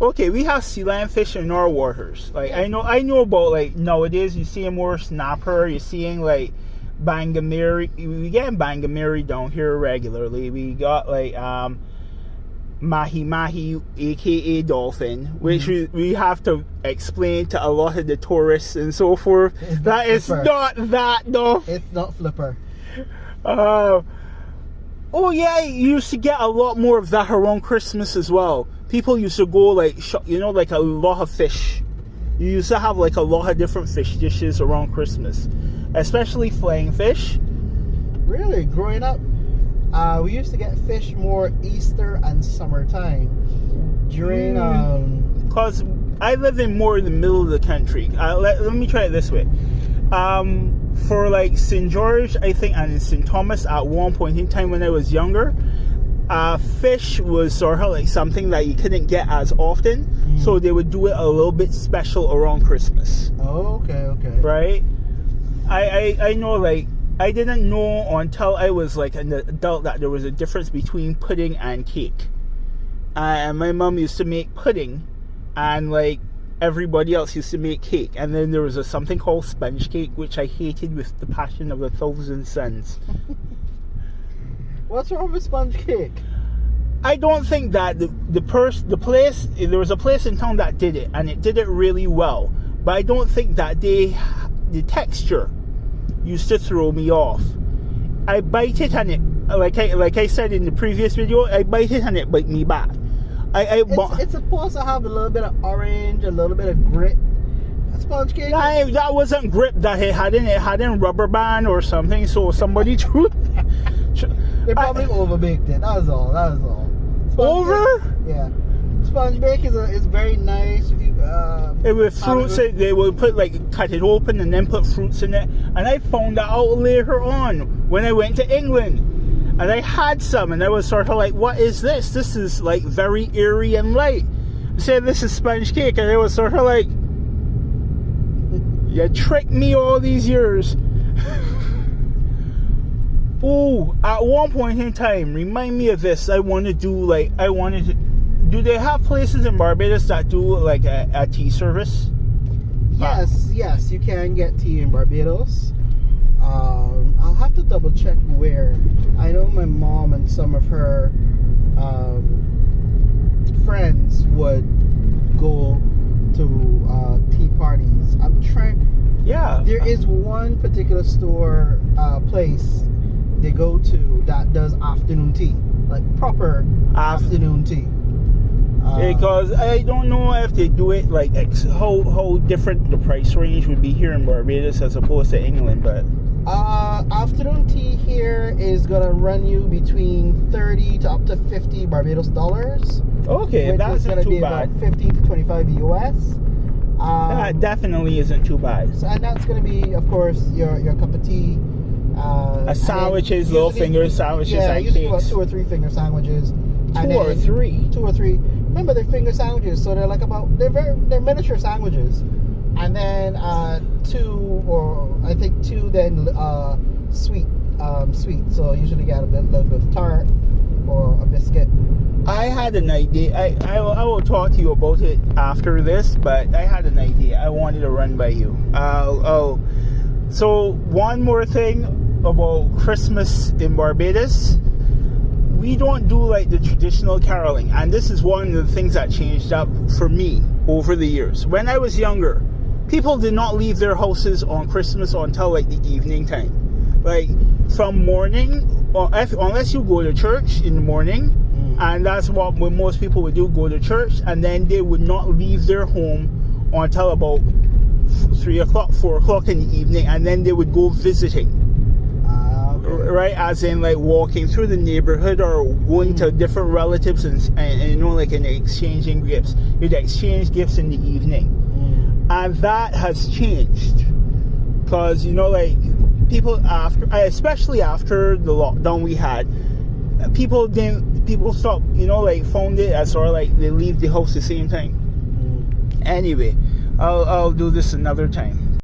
Okay, we have sea lion fish in our waters. Like I know about like nowadays you see more snapper. You're seeing like bangameri. We get bangameri down here regularly. We got like mahi mahi, aka dolphin, which we have to explain to a lot of the tourists and so forth. That is not that though. It's not flipper. Oh yeah, you used to get a lot more of that around Christmas as well. People used to go like, like a lot of fish. You used to have like a lot of different fish dishes around Christmas, especially flying fish. Really, growing up, we used to get fish more Easter and summertime. During Cause I live in more in the middle of the country. Let me try it this way. For like St. George, I think, and St. Thomas at one point in time when I was younger, fish was sort of like something that you couldn't get as often, so they would do it a little bit special around Christmas. Oh, okay. Right? I know, like, I didn't know until I was like an adult that there was a difference between pudding and cake. And my mom used to make pudding, and like everybody else used to make cake. And then there was something called sponge cake, which I hated with the passion of 1,000 suns. What's wrong with sponge cake? I don't think that there was a place in town that did it, and it did it really well. But I don't think that the texture used to throw me off. I bite it and it, like I said in the previous video, I bite it and it bite me back. It's supposed to have a little bit of orange, a little bit of grit. A sponge cake. That wasn't grip that it had in rubber band or something. So somebody threw. They probably overbaked it. That was all. Over? Cake, yeah. Sponge bake is very nice. If you with fruits, they will cut it open and then put fruits in it. And I found that out later on when I went to England, and I had some, and I was sort of like, "What is this? This is like very airy and light." I said, "This is sponge cake," and I was sort of like, "You tricked me all these years." Oh, at one point in time, remind me of this. Do they have places in Barbados that do like a tea service? Yes, you can get tea in Barbados. I'll have to double check where. I know my mom and some of her friends would go to tea parties. I'm trying. Yeah. There is one particular store place they go to that does afternoon tea, like proper afternoon tea. Because I don't know if they do it like how different the price range would be here in Barbados as opposed to England, but afternoon tea here is gonna run you between 30 to up to 50 Barbados dollars. Okay, that's not too bad. About 15 to 25 US. That definitely isn't too bad. So, and that's gonna be, of course, your cup of tea. Sandwiches, little finger sandwiches, and usually cakes. About 2 or 3 finger sandwiches. Two or three. Remember, they're finger sandwiches, so they're they're miniature sandwiches. And then 2 then sweet. So usually get a little bit of tart or a biscuit. I had an idea. I will talk to you about it after this, but I had an idea. I wanted to run by you. So one more thing about Christmas in Barbados. We don't do like the traditional caroling, and this is one of the things that changed up for me over the years. When I was younger, people did not leave their houses on Christmas until like the evening time. Like from morning, unless you go to church in the morning, and that's what most people would do, go to church, and then they would not leave their home until about 3 o'clock, 4 o'clock in the evening, and then they would go visiting. Okay. Right, as in like walking through the neighborhood or going to different relatives and exchanging gifts. You'd exchange gifts in the evening. And that has changed. Because, people especially after the lockdown we had, people stopped, found it as sort of like they leave the house the same time. Anyway, I'll do this another time.